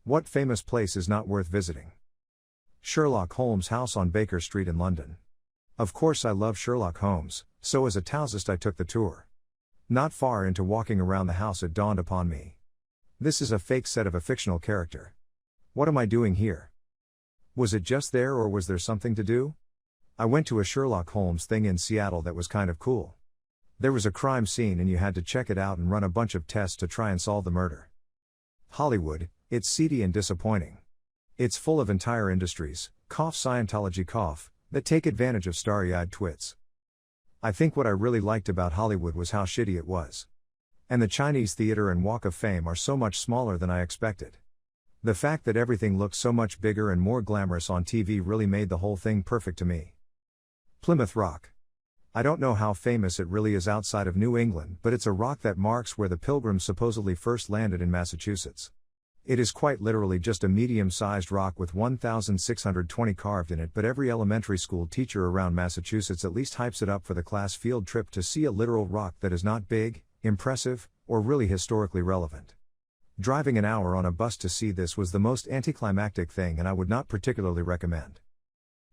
What famous place is not worth visiting? Sherlock Holmes' house on Baker Street in London. Of course I love Sherlock Holmes, so as a Taoist I took the tour. Not far into walking around the house it dawned upon me. This is a fake set of a fictional character. What am I doing here? Was it just there or was there something to do? I went to a Sherlock Holmes thing in Seattle that was kind of cool. There was a crime scene and you had to check it out and run a bunch of tests to try and solve the murder. Hollywood, it's seedy and disappointing. It's full of entire industries, cough Scientology cough, that take advantage of starry-eyed twits. I think what I really liked about Hollywood was how shitty it was. And the Chinese Theater and Walk of Fame are so much smaller than I expected. The fact that everything looks so much bigger and more glamorous on TV really made the whole thing perfect to me. Plymouth Rock. I don't know how famous it really is outside of New England, but it's a rock that marks where the Pilgrims supposedly first landed in Massachusetts. It is quite literally just a medium-sized rock with 1,620 carved in it, but every elementary school teacher around Massachusetts at least hypes it up for the class field trip to see a literal rock that is not big, impressive, or really historically relevant. Driving an hour on a bus to see this was the most anticlimactic thing and I would not particularly recommend.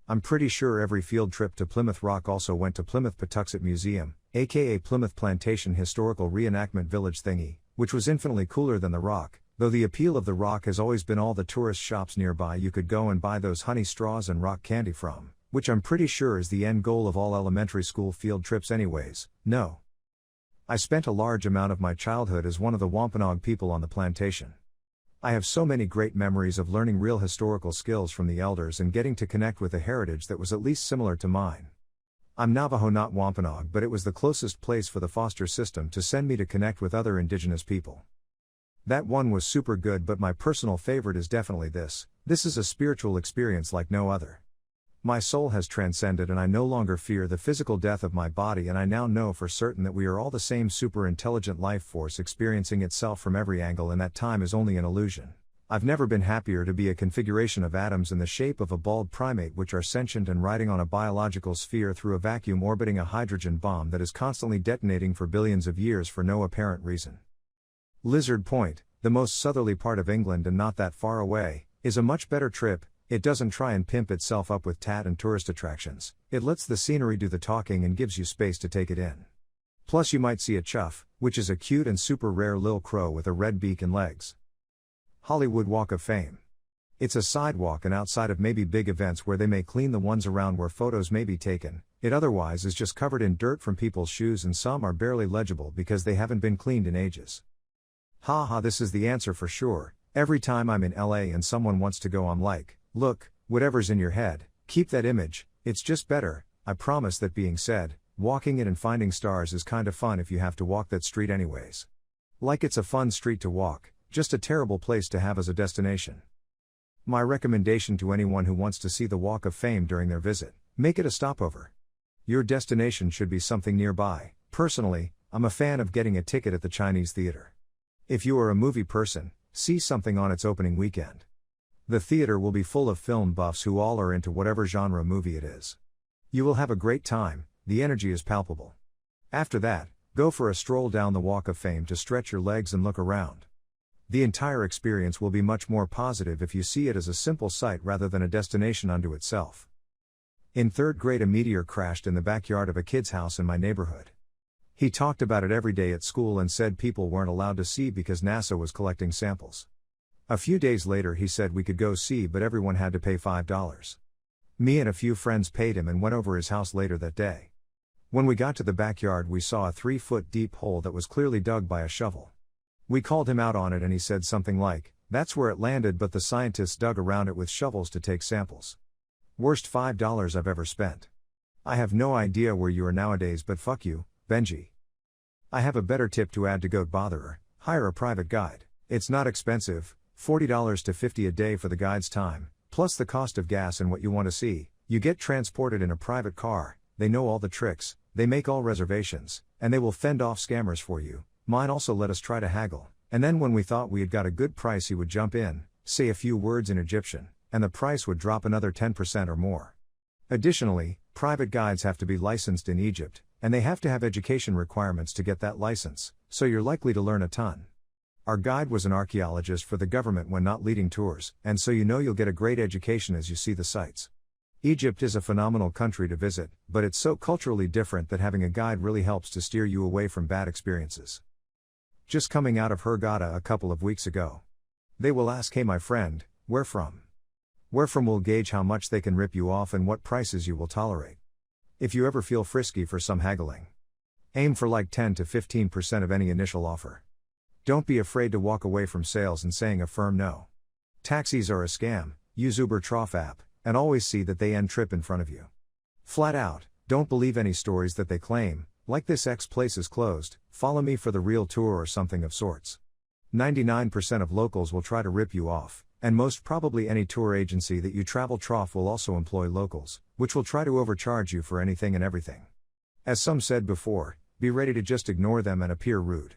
I'm pretty sure every field trip to Plymouth Rock also went to Plymouth Patuxent Museum, aka Plymouth Plantation Historical Reenactment Village thingy, which was infinitely cooler than the rock, though the appeal of the rock has always been all the tourist shops nearby you could go and buy those honey straws and rock candy from, which I'm pretty sure is the end goal of all elementary school field trips anyways. No. I spent a large amount of my childhood as one of the Wampanoag people on the plantation. I have so many great memories of learning real historical skills from the elders and getting to connect with a heritage that was at least similar to mine. I'm Navajo, not Wampanoag, but it was the closest place for the foster system to send me to connect with other indigenous people. That one was super good, but my personal favorite is definitely this. This is a spiritual experience like no other. My soul has transcended and I no longer fear the physical death of my body, and I now know for certain that we are all the same super intelligent life force experiencing itself from every angle, and that time is only an illusion. I've never been happier to be a configuration of atoms in the shape of a bald primate which are sentient and riding on a biological sphere through a vacuum orbiting a hydrogen bomb that is constantly detonating for billions of years for no apparent reason. Lizard Point, the most southerly part of England and not that far away, is a much better trip. It doesn't try and pimp itself up with tat and tourist attractions, it lets the scenery do the talking and gives you space to take it in. Plus you might see a chuff, which is a cute and super rare lil crow with a red beak and legs. Hollywood Walk of Fame. It's a sidewalk, and outside of maybe big events where they may clean the ones around where photos may be taken, it otherwise is just covered in dirt from people's shoes, and some are barely legible because they haven't been cleaned in ages. Haha, this is the answer for sure. Every time I'm in LA and someone wants to go, I'm like, look, whatever's in your head, keep that image, it's just better. I promise. That being said, walking it and finding stars is kind of fun if you have to walk that street anyways. Like it's a fun street to walk, just a terrible place to have as a destination. My recommendation to anyone who wants to see the Walk of Fame during their visit: make it a stopover. Your destination should be something nearby. Personally, I'm a fan of getting a ticket at the Chinese Theater. If you are a movie person, see something on its opening weekend. The theater will be full of film buffs who all are into whatever genre movie it is. You will have a great time, the energy is palpable. After that, go for a stroll down the Walk of Fame to stretch your legs and look around. The entire experience will be much more positive if you see it as a simple sight rather than a destination unto itself. In third grade, a meteor crashed in the backyard of a kid's house in my neighborhood. He talked about it every day at school and said people weren't allowed to see because NASA was collecting samples. A few days later he said we could go see, but everyone had to pay $5. Me and a few friends paid him and went over his house later that day. When we got to the backyard we saw a 3-foot deep hole that was clearly dug by a shovel. We called him out on it and he said something like, "That's where it landed, but the scientists dug around it with shovels to take samples." Worst $5 I've ever spent. I have no idea where you are nowadays, but fuck you, Benji. I have a better tip to add to Goat Botherer: hire a private guide. It's not expensive. $40 to $50 a day for the guide's time, plus the cost of gas and what you want to see. You get transported in a private car, they know all the tricks, they make all reservations, and they will fend off scammers for you. Mine also let us try to haggle, and then when we thought we had got a good price he would jump in, say a few words in Egyptian, and the price would drop another 10% or more. Additionally, private guides have to be licensed in Egypt, and they have to have education requirements to get that license, so you're likely to learn a ton. Our guide was an archaeologist for the government when not leading tours, and so you know you'll get a great education as you see the sights. Egypt is a phenomenal country to visit, but it's so culturally different that having a guide really helps to steer you away from bad experiences. Just coming out of Hurghada a couple of weeks ago. They will ask, "Hey my friend, where from?" Where from will gauge how much they can rip you off and what prices you will tolerate. If you ever feel frisky for some haggling, aim for like 10 to 15% of any initial offer. Don't be afraid to walk away from sales and saying a firm no. Taxis are a scam. Use Uber Trough app, and always see that they end trip in front of you. Flat out, don't believe any stories that they claim, like this X place is closed, follow me for the real tour or something of sorts. 99% of locals will try to rip you off, and most probably any tour agency that you travel trough will also employ locals, which will try to overcharge you for anything and everything. As some said before, be ready to just ignore them and appear rude.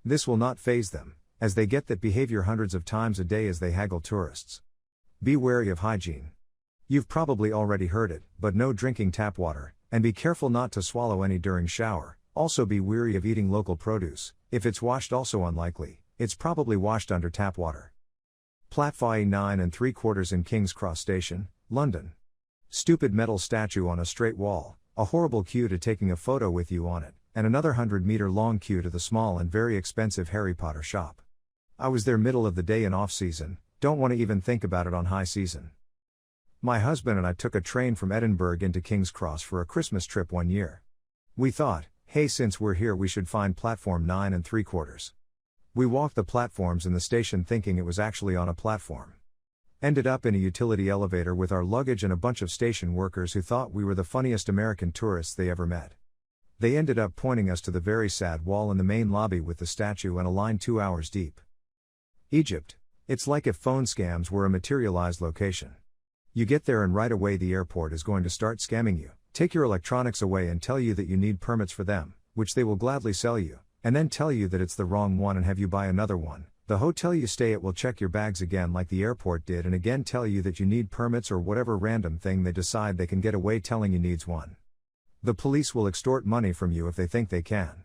This will not faze them, as they get that behavior hundreds of times a day as they haggle tourists. Be wary of hygiene. You've probably already heard it, but no drinking tap water, and be careful not to swallow any during shower. Also be wary of eating local produce. If it's washed, also unlikely, it's probably washed under tap water. Platform 9 3/4 in King's Cross Station, London. Stupid metal statue on a straight wall, a horrible queue to taking a photo with you on it, and another 100-meter long queue to the small and very expensive Harry Potter shop. I was there middle of the day in off-season, don't want to even think about it on high season. My husband and I took a train from Edinburgh into King's Cross for a Christmas trip one year. We thought, hey, since we're here we should find platform 9 3/4. We walked the platforms in the station thinking it was actually on a platform. Ended up in a utility elevator with our luggage and a bunch of station workers who thought we were the funniest American tourists they ever met. They ended up pointing us to the very sad wall in the main lobby with the statue and a line 2 hours deep. Egypt. It's like if phone scams were a materialized location. You get there and right away the airport is going to start scamming you, take your electronics away and tell you that you need permits for them, which they will gladly sell you, and then tell you that it's the wrong one and have you buy another one. The hotel you stay at will check your bags again like the airport did and again tell you that you need permits or whatever random thing they decide they can get away telling you needs one. The police will extort money from you if they think they can.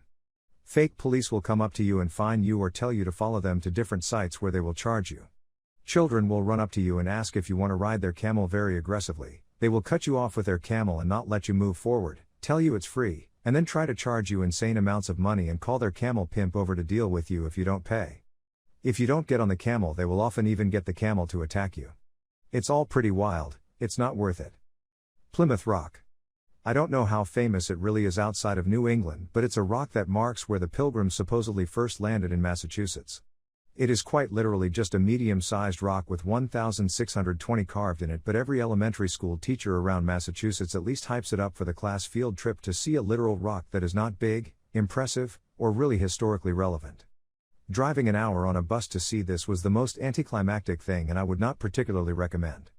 Fake police will come up to you and fine you or tell you to follow them to different sites where they will charge you. Children will run up to you and ask if you want to ride their camel very aggressively. They will cut you off with their camel and not let you move forward, tell you it's free, and then try to charge you insane amounts of money and call their camel pimp over to deal with you if you don't pay. If you don't get on the camel, they will often even get the camel to attack you. It's all pretty wild, it's not worth it. Plymouth Rock. I don't know how famous it really is outside of New England, but it's a rock that marks where the Pilgrims supposedly first landed in Massachusetts. It is quite literally just a medium-sized rock with 1,620 carved in it, but every elementary school teacher around Massachusetts at least hypes it up for the class field trip to see a literal rock that is not big, impressive, or really historically relevant. Driving an hour on a bus to see this was the most anticlimactic thing and I would not particularly recommend.